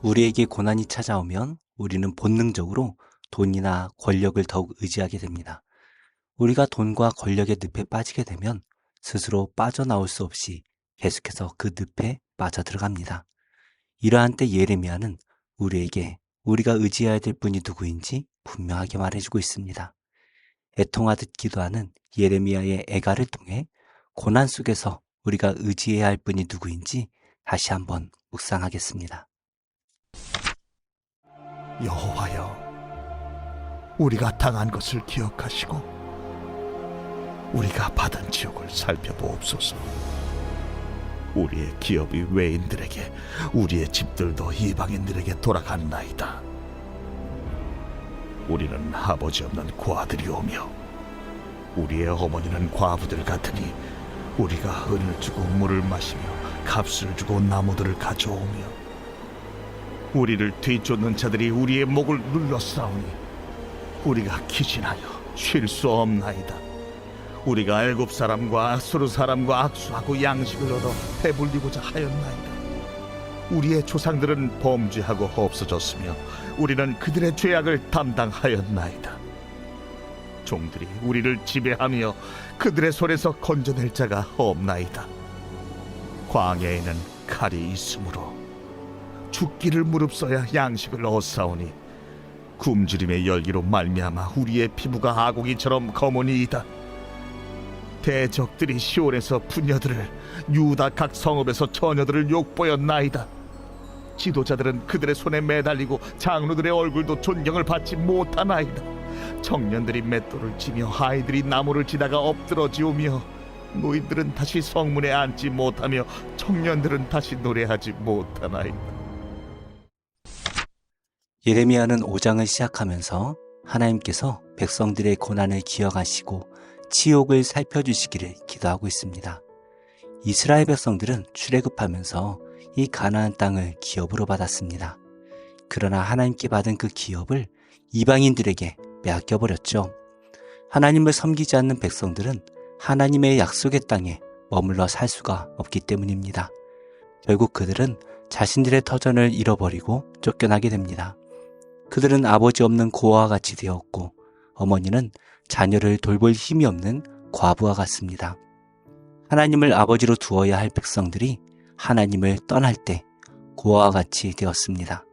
우리에게 고난이 찾아오면 우리는 본능적으로 돈이나 권력을 더욱 의지하게 됩니다. 우리가 돈과 권력의 늪에 빠지게 되면 스스로 빠져나올 수 없이 계속해서 그 늪에 빠져 들어갑니다. 이러한 때 예레미야는 우리에게 우리가 의지해야 될 분이 누구인지 분명하게 말해주고 있습니다. 애통하듯 기도하는 예레미야의 애가를 통해 고난 속에서 우리가 의지해야 할 분이 누구인지 다시 한번 묵상하겠습니다. 여호와여, 우리가 당한 것을 기억하시고 우리가 받은 지옥을 살펴보옵소서. 우리의 기업이 외인들에게, 우리의 집들도 이방인들에게 돌아갔나이다. 우리는 아버지 없는 고아들이오며 우리의 어머니는 과부들 같으니 우리가 은을 주고 물을 마시며 값을 주고 나무들을 가져오며 우리를 뒤쫓는 자들이 우리의 목을 눌러싸우니 우리가 기진하여 쉴 수 없나이다. 우리가 애굽 사람과 아수르 사람과 악수하고 양식을 얻어 배불리고자 하였나이다. 우리의 조상들은 범죄하고 없어졌으며 우리는 그들의 죄악을 담당하였나이다. 종들이 우리를 지배하며 그들의 손에서 건져낼 자가 없나이다. 광야에는 칼이 있으므로 죽기를 무릅써야 양식을 얻사오니 굶주림의 열기로 말미암아 우리의 피부가 아고기처럼 검으니이다. 대적들이 시온에서 부녀들을, 유다 각 성읍에서 처녀들을 욕보였나이다. 지도자들은 그들의 손에 매달리고 장로들의 얼굴도 존경을 받지 못하나이다. 청년들이 맷돌을 치며 아이들이 나무를 치다가 엎드러지오며 노인들은 다시 성문에 앉지 못하며 청년들은 다시 노래하지 못하나이다. 예레미야는 5장을 시작하면서 하나님께서 백성들의 고난을 기억하시고 치욕을 살펴주시기를 기도하고 있습니다. 이스라엘 백성들은 출애굽하면서 이 가나안 땅을 기업으로 받았습니다. 그러나 하나님께 받은 그 기업을 이방인들에게 빼앗겨버렸죠. 하나님을 섬기지 않는 백성들은 하나님의 약속의 땅에 머물러 살 수가 없기 때문입니다. 결국 그들은 자신들의 터전을 잃어버리고 쫓겨나게 됩니다. 그들은 아버지 없는 고아와 같이 되었고 어머니는 자녀를 돌볼 힘이 없는 과부와 같습니다. 하나님을 아버지로 두어야 할 백성들이 하나님을 떠날 때 고아와 같이 되었습니다.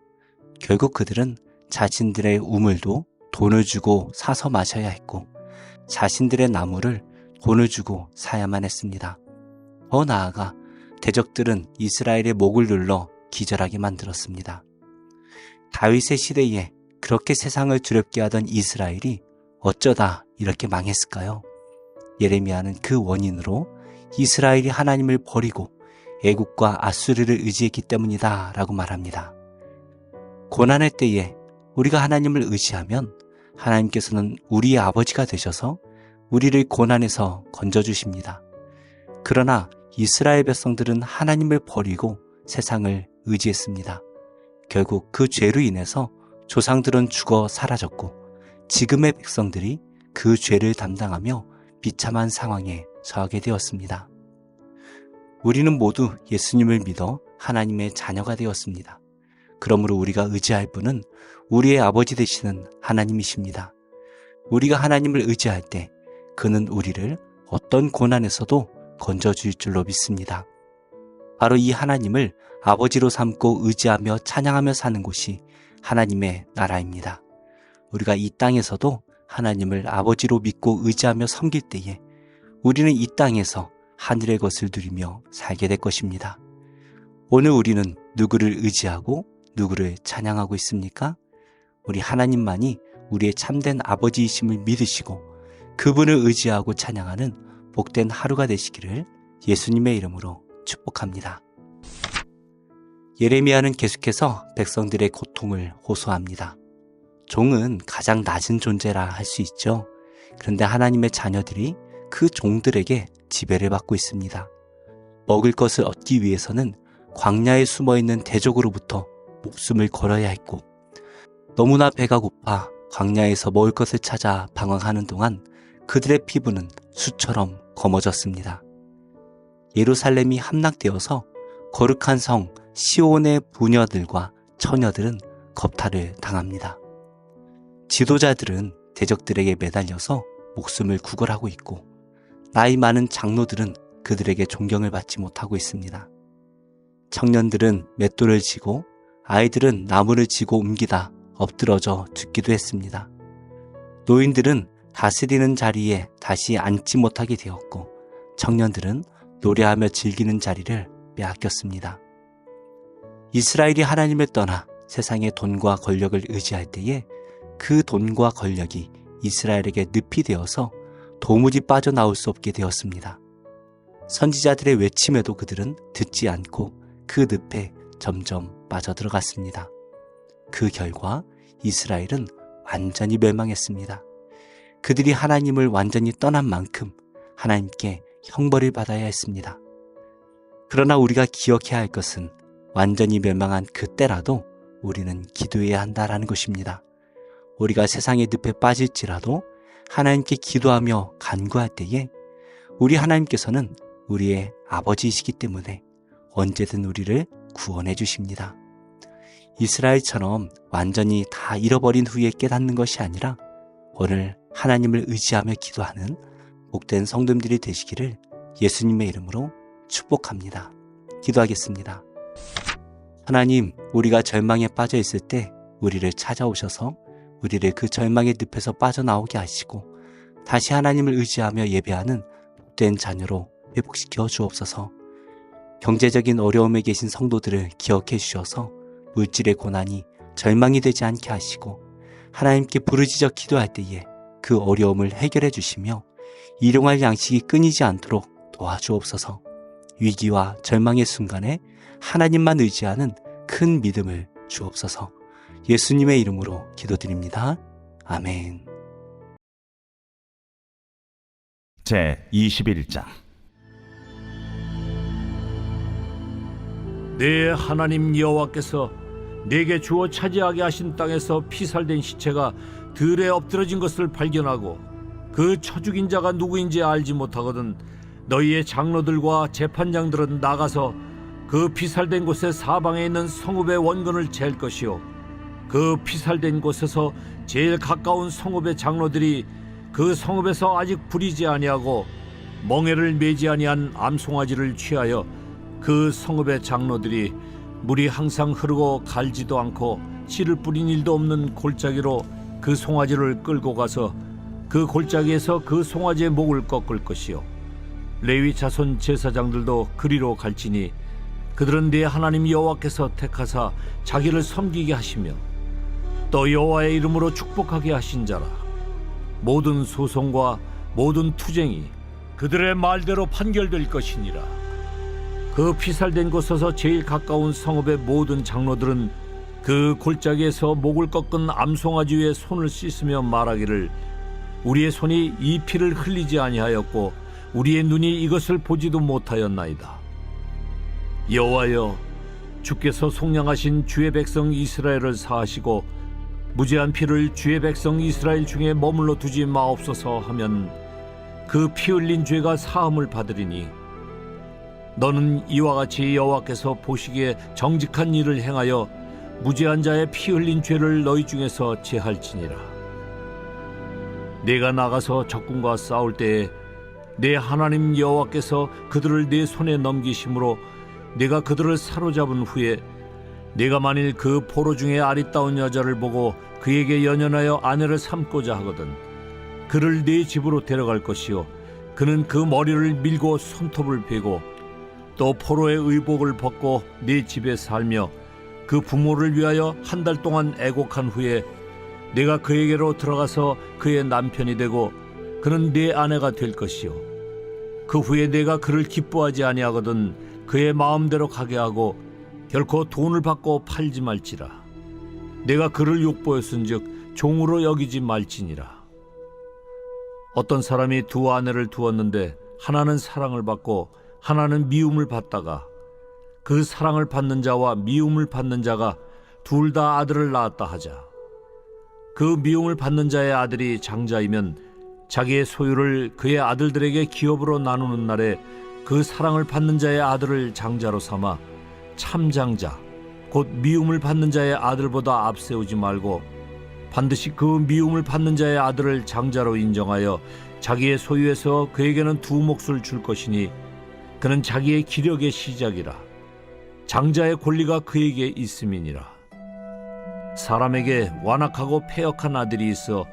결국 그들은 자신들의 우물도 돈을 주고 사서 마셔야 했고 자신들의 나무를 돈을 주고 사야만 했습니다. 더 나아가 대적들은 이스라엘의 목을 눌러 기절하게 만들었습니다. 다윗의 시대에 그렇게 세상을 두렵게 하던 이스라엘이 어쩌다 이렇게 망했을까요? 예레미야는 그 원인으로 이스라엘이 하나님을 버리고 애국과 아수르를 의지했기 때문이다 라고 말합니다. 고난의 때에 우리가 하나님을 의지하면 하나님께서는 우리의 아버지가 되셔서 우리를 고난에서 건져주십니다. 그러나 이스라엘 백성들은 하나님을 버리고 세상을 의지했습니다. 결국 그 죄로 인해서 조상들은 죽어 사라졌고 지금의 백성들이 그 죄를 담당하며 비참한 상황에 처하게 되었습니다. 우리는 모두 예수님을 믿어 하나님의 자녀가 되었습니다. 그러므로 우리가 의지할 분은 우리의 아버지 되시는 하나님이십니다. 우리가 하나님을 의지할 때 그는 우리를 어떤 고난에서도 건져줄 줄로 믿습니다. 바로 이 하나님을 아버지로 삼고 의지하며 찬양하며 사는 곳이 하나님의 나라입니다. 우리가 이 땅에서도 하나님을 아버지로 믿고 의지하며 섬길 때에 우리는 이 땅에서 하늘의 것을 누리며 살게 될 것입니다. 오늘 우리는 누구를 의지하고 누구를 찬양하고 있습니까? 우리 하나님만이 우리의 참된 아버지이심을 믿으시고 그분을 의지하고 찬양하는 복된 하루가 되시기를 예수님의 이름으로 축복합니다. 예레미야는 계속해서 백성들의 고통을 호소합니다. 종은 가장 낮은 존재라 할 수 있죠. 그런데 하나님의 자녀들이 그 종들에게 지배를 받고 있습니다. 먹을 것을 얻기 위해서는 광야에 숨어있는 대적으로부터 목숨을 걸어야 했고 너무나 배가 고파 광야에서 먹을 것을 찾아 방황하는 동안 그들의 피부는 수처럼 검어졌습니다. 예루살렘이 함락되어서 거룩한 성 시온의 부녀들과 처녀들은 겁탈을 당합니다. 지도자들은 대적들에게 매달려서 목숨을 구걸하고 있고 나이 많은 장로들은 그들에게 존경을 받지 못하고 있습니다. 청년들은 맷돌을 쥐고 아이들은 나무를 쥐고 옮기다 엎드러져 죽기도 했습니다. 노인들은 다스리는 자리에 다시 앉지 못하게 되었고 청년들은 노래하며 즐기는 자리를 빼앗겼습니다. 이스라엘이 하나님을 떠나 세상의 돈과 권력을 의지할 때에 그 돈과 권력이 이스라엘에게 늪이 되어서 도무지 빠져나올 수 없게 되었습니다. 선지자들의 외침에도 그들은 듣지 않고 그 늪에 점점 빠져들어갔습니다. 그 결과 이스라엘은 완전히 멸망했습니다. 그들이 하나님을 완전히 떠난 만큼 하나님께 형벌을 받아야 했습니다. 그러나 우리가 기억해야 할 것은 완전히 멸망한 그때라도 우리는 기도해야 한다라는 것입니다. 우리가 세상의 늪에 빠질지라도 하나님께 기도하며 간구할 때에 우리 하나님께서는 우리의 아버지이시기 때문에 언제든 우리를 구원해 주십니다. 이스라엘처럼 완전히 다 잃어버린 후에 깨닫는 것이 아니라 오늘 하나님을 의지하며 기도하는 복된 성도님들이 되시기를 예수님의 이름으로 축복합니다. 기도하겠습니다. 하나님, 우리가 절망에 빠져 있을 때 우리를 찾아오셔서 우리를 그 절망의 늪에서 빠져나오게 하시고 다시 하나님을 의지하며 예배하는 복된 자녀로 회복시켜 주옵소서. 경제적인 어려움에 계신 성도들을 기억해 주셔서 물질의 고난이 절망이 되지 않게 하시고 하나님께 부르짖어 기도할 때에 그 어려움을 해결해 주시며 일용할 양식이 끊이지 않도록 도와주옵소서. 위기와 절망의 순간에 하나님만 의지하는 큰 믿음을 주옵소서. 예수님의 이름으로 기도드립니다. 아멘. 제 21장. 내 하나님 여호와께서 내게 주어 차지하게 하신 땅에서 피살된 시체가 들에 엎드러진 것을 발견하고 그 쳐죽인 자가 누구인지 알지 못하거든 너희의 장로들과 재판장들은 나가서 그 피살된 곳의 사방에 있는 성읍의 원근을 잴 것이요 그 피살된 곳에서 제일 가까운 성읍의 장로들이 그 성읍에서 아직 부리지 아니하고 멍에를 매지 아니한 암송아지를 취하여 그 성읍의 장로들이 물이 항상 흐르고 갈지도 않고 씨를 뿌린 일도 없는 골짜기로 그 송아지를 끌고 가서 그 골짜기에서 그 송아지의 목을 꺾을 것이요 레위 자손 제사장들도 그리로 갈지니 그들은 네 하나님 여호와께서 택하사 자기를 섬기게 하시며 또 여호와의 이름으로 축복하게 하신 자라. 모든 소송과 모든 투쟁이 그들의 말대로 판결될 것이니라. 그 피살된 곳에서 제일 가까운 성읍의 모든 장로들은 그 골짜기에서 목을 꺾은 암송아지 위에 손을 씻으며 말하기를 우리의 손이 이 피를 흘리지 아니하였고 우리의 눈이 이것을 보지도 못하였나이다. 여호와여, 주께서 속량하신 주의 백성 이스라엘을 사하시고 무죄한 피를 주의 백성 이스라엘 중에 머물러 두지 마옵소서 하면 그 피 흘린 죄가 사함을 받으리니 너는 이와 같이 여호와께서 보시기에 정직한 일을 행하여 무죄한 자의 피 흘린 죄를 너희 중에서 제할지니라. 내가 나가서 적군과 싸울 때에 내 하나님 여호와께서 그들을 내 손에 넘기심으로 내가 그들을 사로잡은 후에 내가 만일 그 포로 중에 아리따운 여자를 보고 그에게 연연하여 아내를 삼고자 하거든 그를 네 집으로 데려갈 것이요 그는 그 머리를 밀고 손톱을 베고 또 포로의 의복을 벗고 네 집에 살며 그 부모를 위하여 한 달 동안 애곡한 후에 내가 그에게로 들어가서 그의 남편이 되고 그는 네 아내가 될 것이요 그 후에 내가 그를 기뻐하지 아니하거든 그의 마음대로 가게 하고 결코 돈을 받고 팔지 말지라. 내가 그를 욕보였은즉 종으로 여기지 말지니라. 어떤 사람이 두 아내를 두었는데 하나는 사랑을 받고 하나는 미움을 받다가 그 사랑을 받는 자와 미움을 받는 자가 둘 다 아들을 낳았다 하자. 그 미움을 받는 자의 아들이 장자이면 자기의 소유를 그의 아들들에게 기업으로 나누는 날에 그 사랑을 받는 자의 아들을 장자로 삼아 참장자 곧 미움을 받는 자의 아들보다 앞세우지 말고 반드시 그 미움을 받는 자의 아들을 장자로 인정하여 자기의 소유에서 그에게는 두 몫을 줄 것이니 그는 자기의 기력의 시작이라. 장자의 권리가 그에게 있음이니라. 사람에게 완악하고 패역한 아들이 있어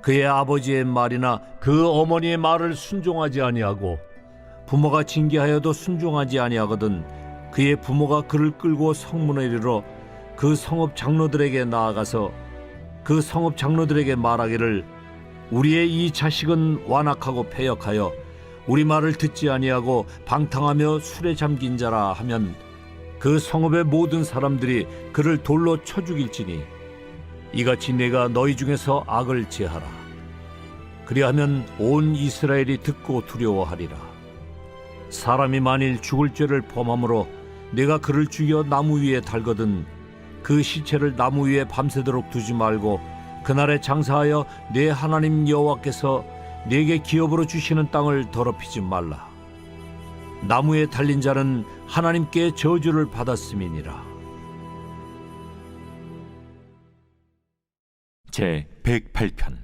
그의 아버지의 말이나 그 어머니의 말을 순종하지 아니하고 부모가 징계하여도 순종하지 아니하거든 그의 부모가 그를 끌고 성문에 이르러 그 성읍 장로들에게 나아가서 그 성읍 장로들에게 말하기를 우리의 이 자식은 완악하고 패역하여 우리 말을 듣지 아니하고 방탕하며 술에 잠긴 자라 하면 그 성읍의 모든 사람들이 그를 돌로 쳐 죽일지니 이같이 내가 너희 중에서 악을 제하라. 그리하면 온 이스라엘이 듣고 두려워하리라. 사람이 만일 죽을 죄를 범함으로 내가 그를 죽여 나무 위에 달거든 그 시체를 나무 위에 밤새도록 두지 말고 그날에 장사하여 내 하나님 여호와께서 내게 기업으로 주시는 땅을 더럽히지 말라. 나무에 달린 자는 하나님께 저주를 받았음이니라. 제 108편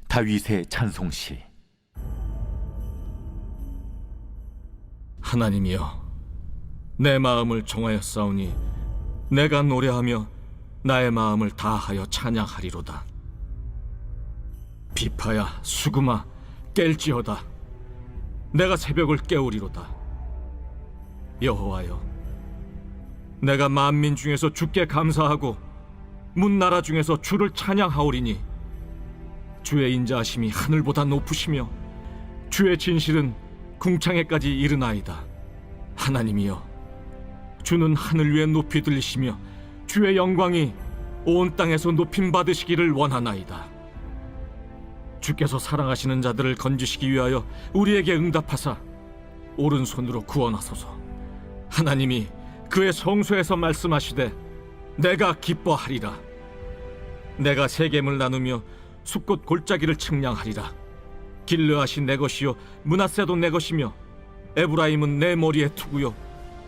다윗의 찬송시. 하나님이여, 내 마음을 정하였사오니 내가 노래하며 나의 마음을 다하여 찬양하리로다. 비파야 수금아 깰지어다. 내가 새벽을 깨우리로다. 여호와여, 내가 만민 중에서 주께 감사하고 문나라 중에서 주를 찬양하오리니 주의 인자하심이 하늘보다 높으시며 주의 진실은 궁창에까지 이르나이다. 하나님이여, 주는 하늘 위에 높이 들리시며 주의 영광이 온 땅에서 높임 받으시기를 원하나이다. 주께서 사랑하시는 자들을 건지시기 위하여 우리에게 응답하사 오른손으로 구원하소서. 하나님이 그의 성소에서 말씀하시되 내가 기뻐하리라. 내가 세겜을 나누며 숲곳 골짜기를 측량하리라. 길르앗이 내 것이요 므낫세도 내 것이며 에브라임은 내 머리에 투구요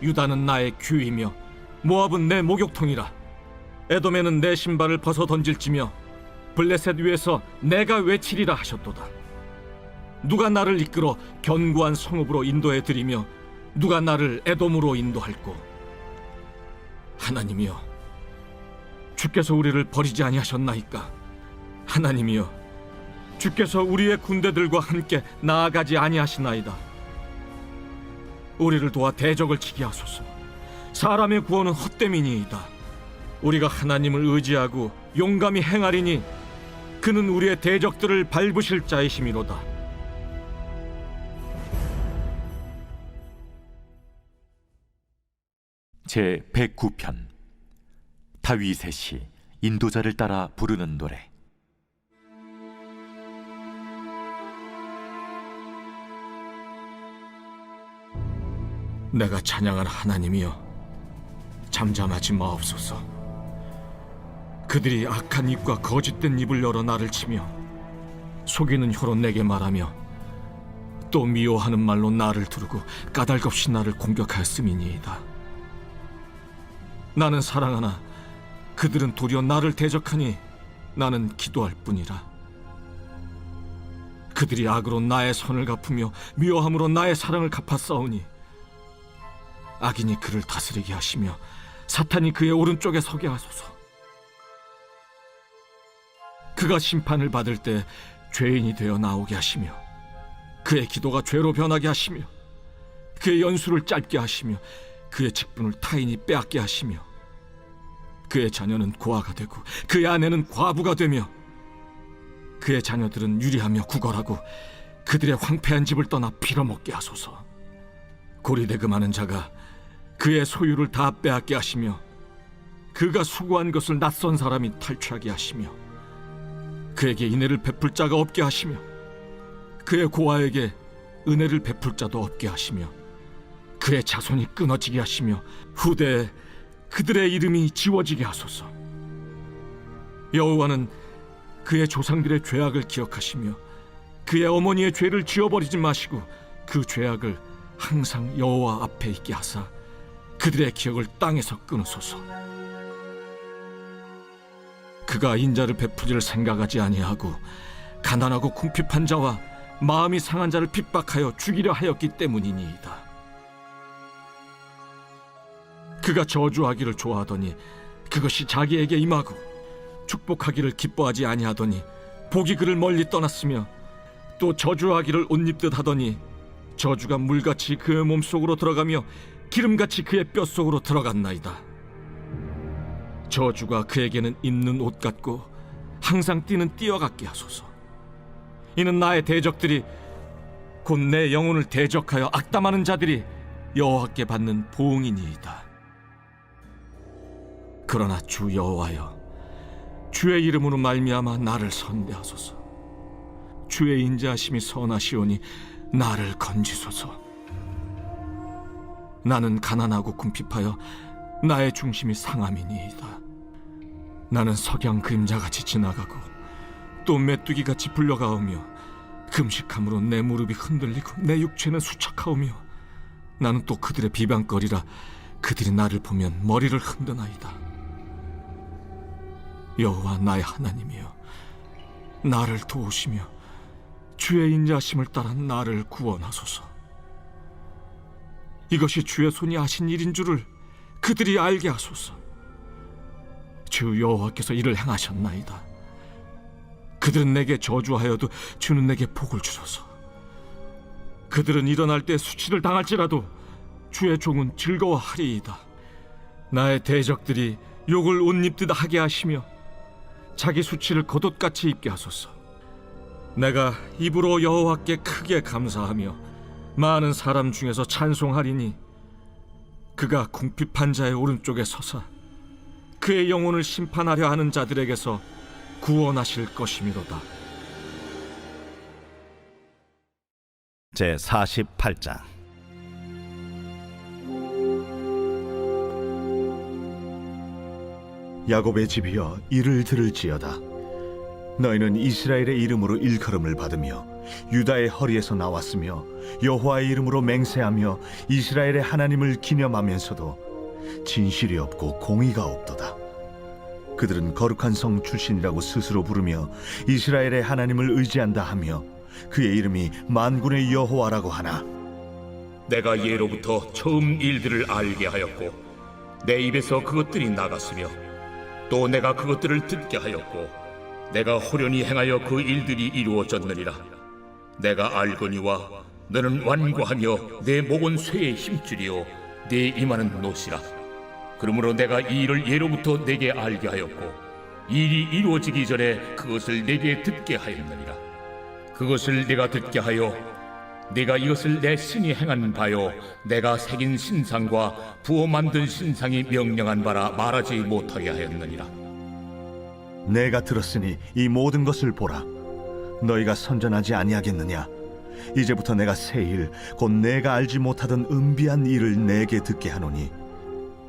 유다는 나의 규이며 모압은 내 목욕통이라. 에돔에는 내 신발을 벗어 던질지며 블레셋 위에서 내가 외치리라 하셨도다. 누가 나를 이끌어 견고한 성읍으로 인도해 드리며 누가 나를 에돔으로 인도할꼬. 하나님이여, 주께서 우리를 버리지 아니하셨나이까. 하나님이여, 주께서 우리의 군대들과 함께 나아가지 아니하시나이다. 우리를 도와 대적을 치게 하소서. 사람의 구원은 헛됨이니이다. 우리가 하나님을 의지하고 용감히 행하리니 그는 우리의 대적들을 밟으실 자이심이로다. 제 109편 다윗의 시. 인도자를 따라 부르는 노래. 내가 찬양한 하나님이여, 잠잠하지 마옵소서. 그들이 악한 입과 거짓된 입을 열어 나를 치며 속이는 혀로 내게 말하며 또 미워하는 말로 나를 두르고 까닭없이 나를 공격하였음이니이다. 나는 사랑하나 그들은 도리어 나를 대적하니 나는 기도할 뿐이라. 그들이 악으로 나의 선을 갚으며 미워함으로 나의 사랑을 갚았사오니 악인이 그를 다스리게 하시며 사탄이 그의 오른쪽에 서게 하소서. 그가 심판을 받을 때 죄인이 되어 나오게 하시며 그의 기도가 죄로 변하게 하시며 그의 연수를 짧게 하시며 그의 직분을 타인이 빼앗게 하시며 그의 자녀는 고아가 되고 그의 아내는 과부가 되며 그의 자녀들은 유리하며 구걸하고 그들의 황폐한 집을 떠나 빌어먹게 하소서. 고리대금하는 자가 그의 소유를 다 빼앗게 하시며 그가 수고한 것을 낯선 사람이 탈취하게 하시며 그에게 인애를 베풀 자가 없게 하시며 그의 고아에게 은혜를 베풀 자도 없게 하시며 그의 자손이 끊어지게 하시며 후대에 그들의 이름이 지워지게 하소서. 여호와는 그의 조상들의 죄악을 기억하시며 그의 어머니의 죄를 지워버리지 마시고 그 죄악을 항상 여호와 앞에 있게 하사 그들의 기억을 땅에서 끊으소서. 그가 인자를 베푸리를 생각하지 아니하고 가난하고 궁핍한 자와 마음이 상한 자를 핍박하여 죽이려 하였기 때문이니이다. 그가 저주하기를 좋아하더니 그것이 자기에게 임하고 축복하기를 기뻐하지 아니하더니 복이 그를 멀리 떠났으며 또 저주하기를 옷 입듯 하더니 저주가 물같이 그의 몸속으로 들어가며 기름같이 그의 뼛속으로 들어갔나이다. 저주가 그에게는 입는 옷 같고 항상 뛰는 띠와 같게 하소서. 이는 나의 대적들이 곧 내 영혼을 대적하여 악담하는 자들이 여호와께 받는 보응이니이다. 그러나 주 여호와여, 주의 이름으로 말미암아 나를 선대하소서. 주의 인자하심이 선하시오니 나를 건지소서. 나는 가난하고 궁핍하여 나의 중심이 상함이니이다. 나는 석양 그림자같이 지나가고 또 메뚜기같이 불려가오며 금식함으로 내 무릎이 흔들리고 내 육체는 수척하오며 나는 또 그들의 비방거리라 그들이 나를 보면 머리를 흔드나이다. 여호와 나의 하나님이여, 나를 도우시며 주의 인자하심을 따라 나를 구원하소서. 이것이 주의 손이 하신 일인 줄을 그들이 알게 하소서. 주 여호와께서 이를 행하셨나이다. 그들은 내게 저주하여도 주는 내게 복을 주소서. 그들은 일어날 때 수치를 당할지라도 주의 종은 즐거워하리이다. 나의 대적들이 욕을 옷 입듯 하게 하시며 자기 수치를 겉옷같이 입게 하소서. 내가 입으로 여호와께 크게 감사하며 많은 사람 중에서 찬송하리니 그가 궁핍한 자의 오른쪽에 서사 그의 영혼을 심판하려 하는 자들에게서 구원하실 것이미로다. 제48장. 야곱의 집이여, 이를 들을지어다. 너희는 이스라엘의 이름으로 일컬음을 받으며 유다의 허리에서 나왔으며 여호와의 이름으로 맹세하며 이스라엘의 하나님을 기념하면서도 진실이 없고 공의가 없도다. 그들은 거룩한 성 출신이라고 스스로 부르며 이스라엘의 하나님을 의지한다 하며 그의 이름이 만군의 여호와라고 하나, 내가 예로부터 처음 일들을 알게 하였고 내 입에서 그것들이 나갔으며 또 내가 그것들을 듣게 하였고 내가 호련히 행하여 그 일들이 이루어졌느니라. 내가 알거니와 너는 완고하며 내 목은 쇠에 힘줄이요 내 이마는 노시라. 그러므로 내가 이 일을 예로부터 내게 알게 하였고 일이 이루어지기 전에 그것을 내게 듣게 하였느니라. 그것을 내가 듣게 하여 내가 이것을 내 신이 행한 바요 내가 새긴 신상과 부어 만든 신상이 명령한 바라 말하지 못하게 하였느니라. 내가 들었으니 이 모든 것을 보라. 너희가 선전하지 아니하겠느냐? 이제부터 내가 새 일, 곧 내가 알지 못하던 은비한 일을 내게 듣게 하노니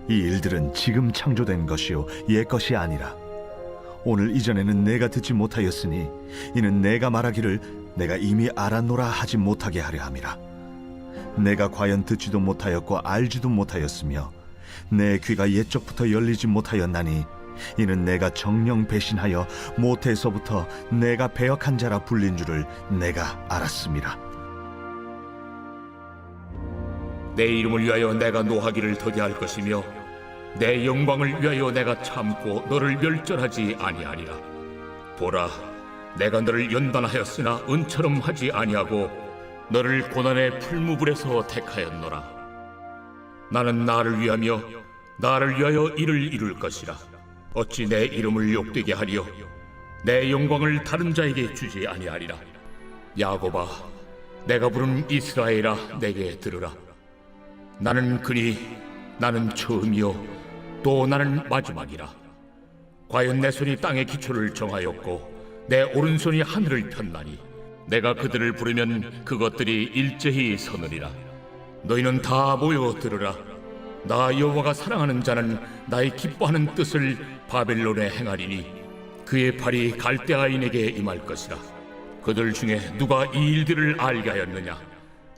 이 일들은 지금 창조된 것이요 옛 것이 아니라 오늘 이전에는 내가 듣지 못하였으니 이는 내가 말하기를 내가 이미 알았노라 하지 못하게 하려 함이라. 내가 과연 듣지도 못하였고 알지도 못하였으며 내 귀가 옛적부터 열리지 못하였나니 이는 내가 정령 배신하여 모태에서부터 내가 배역한 자라 불린 줄을 내가 알았음이라. 내 이름을 위하여 내가 노하기를 더디할 것이며 내 영광을 위하여 내가 참고 너를 멸절하지 아니하리라. 보라, 내가 너를 연단하였으나 은처럼 하지 아니하고 너를 고난의 풀무불에서 택하였노라. 나는 나를 위하며 나를 위하여 이를 이룰 것이라. 어찌 내 이름을 욕되게 하리요 내 영광을 다른 자에게 주지 아니하리라. 야곱아, 내가 부른 이스라엘아, 내게 들으라. 나는 그니 나는 처음이요 또 나는 마지막이라. 과연 내 손이 땅의 기초를 정하였고 내 오른손이 하늘을 폈나니 내가 그들을 부르면 그것들이 일제히 서느니라. 너희는 다 모여 들으라. 나 여호와가 사랑하는 자는 나의 기뻐하는 뜻을 바벨론에 행하리니 그의 팔이 갈대아인에게 임할 것이라. 그들 중에 누가 이 일들을 알게 하였느냐?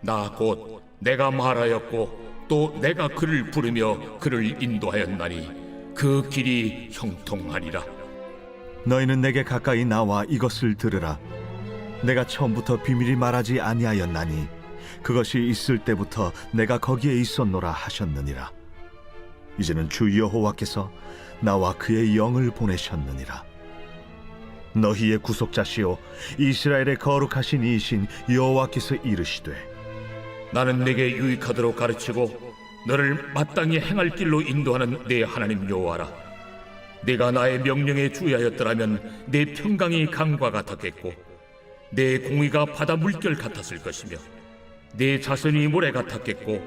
나 곧 내가 말하였고 또 내가 그를 부르며 그를 인도하였나니 그 길이 형통하리라. 너희는 내게 가까이 나와 이것을 들으라. 내가 처음부터 비밀이 말하지 아니하였나니 그것이 있을 때부터 내가 거기에 있었노라 하셨느니라. 이제는 주 여호와께서 나와 그의 영을 보내셨느니라. 너희의 구속자시요 이스라엘의 거룩하신 이이신 여호와께서 이르시되 나는 내게 유익하도록 가르치고 너를 마땅히 행할 길로 인도하는 내 하나님 여호와라. 내가 나의 명령에 주의하였더라면 내 평강이 강과 같았겠고 내 공의가 바다 물결 같았을 것이며 내 자손이 모래 같았겠고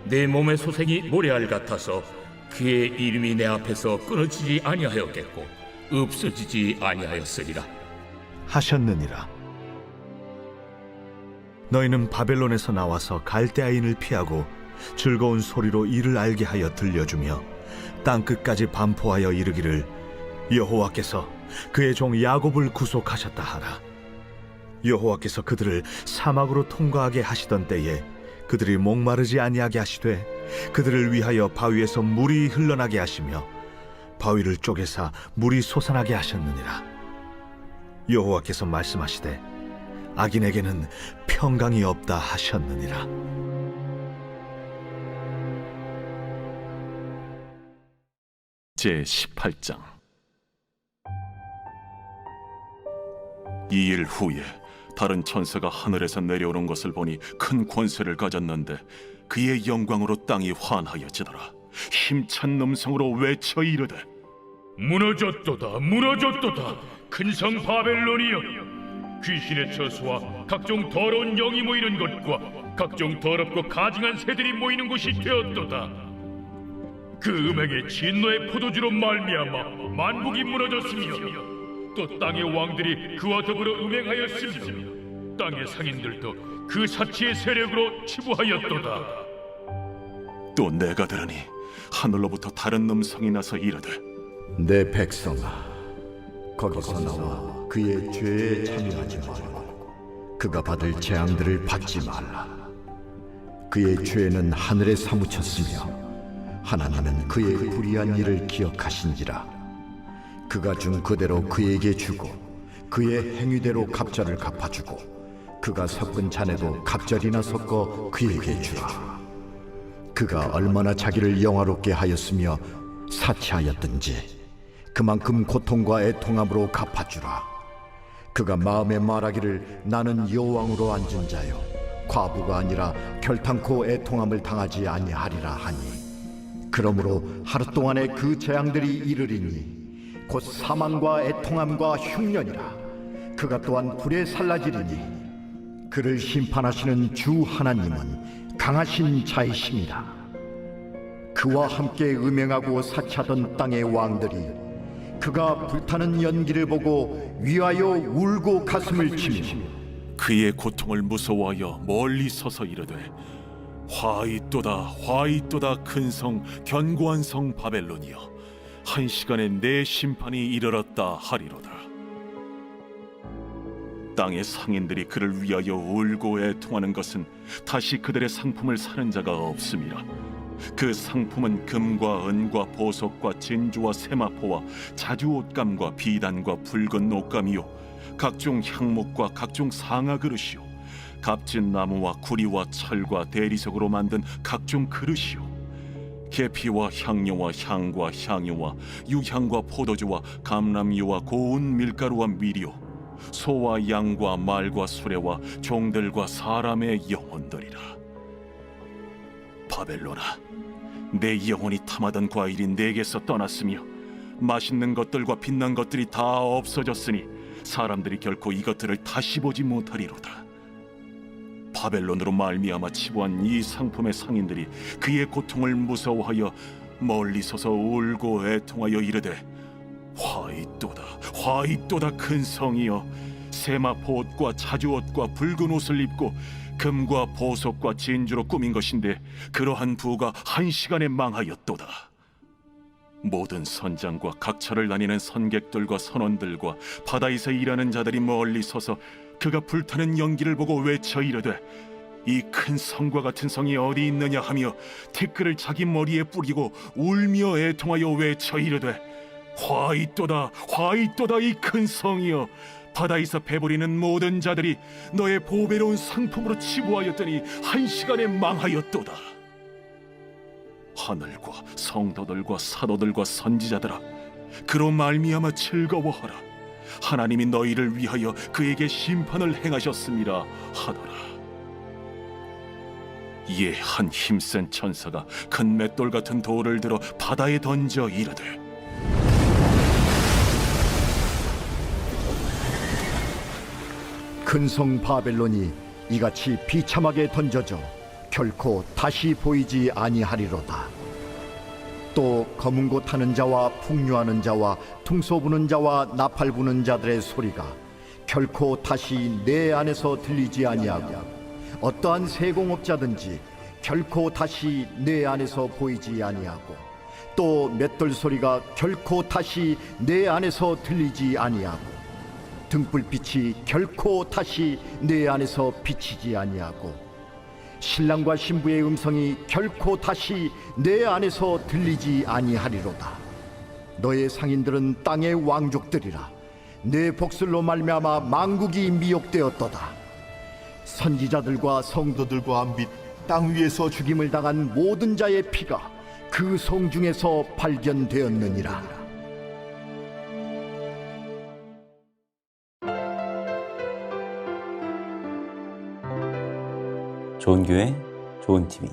내 몸의 소생이 모래알 같아서 그의 이름이 내 앞에서 끊어지지 아니하였겠고 없어지지 아니하였으리라. 하셨느니라. 너희는 바벨론에서 나와서 갈대아인을 피하고 즐거운 소리로 이를 알게 하여 들려주며 땅 끝까지 반포하여 이르기를 여호와께서 그의 종 야곱을 구속하셨다 하라. 여호와께서 그들을 사막으로 통과하게 하시던 때에 그들이 목마르지 아니하게 하시되 그들을 위하여 바위에서 물이 흘러나게 하시며 바위를 쪼개사 물이 솟아나게 하셨느니라. 여호와께서 말씀하시되 악인에게는 평강이 없다 하셨느니라. 제 18장. 이 일 후에 다른 천사가 하늘에서 내려오는 것을 보니 큰 권세를 가졌는데 그의 영광으로 땅이 환하여지더라. 힘찬 음성으로 외쳐 이르되 무너졌도다 무너졌도다 큰 성 바벨론이여 귀신의 처소와 각종 더러운 영이 모이는 곳과 각종 더럽고 가증한 새들이 모이는 곳이 되었도다. 그 음행의 진노의 포도주로 말미암아 만국이 무너졌으며 또 땅의 왕들이 그와 더불어 음행하였으며 땅의 상인들도 그 사치의 세력으로 치부하였도다. 또 내가 들으니 하늘로부터 다른 음성이 나서 이르되 내 백성아, 거기서 나와 그의 죄에 참여하지 말고 그가 받을 재앙들을 받지 말라. 그의 죄는 하늘에 사무쳤으며 하나님은 그의 불의한 일을 기억하신지라. 그가 준 그대로 그에게 주고 그의 행위대로 갑절을 갚아주고 그가 섞은 잔에도 갑절이나 섞어 그에게 주라. 그가 얼마나 자기를 영화롭게 하였으며 사치하였든지 그만큼 고통과 애통함으로 갚아주라. 그가 마음에 말하기를 나는 여왕으로 앉은 자요 과부가 아니라 결탄코 애통함을 당하지 아니하리라 하니 그러므로 하루 동안에 그 재앙들이 이르리니 곧 사망과 애통함과 흉년이라. 그가 또한 불에 살라지리니 그를 심판하시는 주 하나님은 강하신 자이심이라. 그와 함께 음행하고 사치하던 땅의 왕들이 그가 불타는 연기를 보고 위하여 울고 가슴을 치며 그의 고통을 무서워하여 멀리 서서 이르되 화이또다 화이또다 큰 성 견고한 성 바벨론이여 한 시간에 내 심판이 이르렀다 하리로다. 땅의 상인들이 그를 위하여 울고 애통하는 것은 다시 그들의 상품을 사는 자가 없음이라. 그 상품은 금과 은과 보석과 진주와 세마포와 자주 옷감과 비단과 붉은 옷감이요 각종 향목과 각종 상아 그릇이요 값진 나무와 구리와 철과 대리석으로 만든 각종 그릇이요 계피와 향료와 향과 향유와 유향과 포도주와 감람유와 고운 밀가루와 밀이요 소와 양과 말과 수레와 종들과 사람의 영혼들이라. 바벨론아, 내 영혼이 탐하던 과일이 내게서 떠났으며 맛있는 것들과 빛난 것들이 다 없어졌으니 사람들이 결코 이것들을 다시 보지 못하리로다. 바벨론으로 말미암아 치부한 이 상품의 상인들이 그의 고통을 무서워하여 멀리 서서 울고 애통하여 이르되 화이또다 화이또다 큰 성이여 세마포 옷과 자주 옷과 붉은 옷을 입고 금과 보석과 진주로 꾸민 것인데 그러한 부가 한 시간에 망하였도다. 모든 선장과 각처를 다니는 선객들과 선원들과 바다에서 일하는 자들이 멀리 서서 그가 불타는 연기를 보고 외쳐 이르되 이 큰 성과 같은 성이 어디 있느냐 하며 티끌을 자기 머리에 뿌리고 울며 애통하여 외쳐 이르되 화 있도다 화 있도다 이 큰 성이여 바다에서 배부리는 모든 자들이 너의 보배로운 상품으로 치부하였더니 한 시간에 망하였도다. 하늘과 성도들과 사도들과 선지자들아 그로 말미암아 즐거워하라. 하나님이 너희를 위하여 그에게 심판을 행하셨음이라 하더라. 이에 한 힘센 천사가 큰 맷돌 같은 돌을 들어 바다에 던져 이르되 큰 성 바벨론이 이같이 비참하게 던져져 결코 다시 보이지 아니하리로다. 또 검은 고 타는 자와 풍류하는 자와 퉁소 부는 자와 나팔 부는 자들의 소리가 결코 다시 내 안에서 들리지 아니하고 어떠한 세공업자든지 결코 다시 내 안에서 보이지 아니하고 또 맷돌 소리가 결코 다시 내 안에서 들리지 아니하고 등불빛이 결코 다시 내 안에서 비치지 아니하고 신랑과 신부의 음성이 결코 다시 내 안에서 들리지 아니하리로다. 너의 상인들은 땅의 왕족들이라. 내 복술로 말미암아 만국이 미혹되었도다. 선지자들과 성도들과 및 땅 위에서 죽임을 당한 모든 자의 피가 그 성 중에서 발견되었느니라. 좋은 교회, 좋은 TV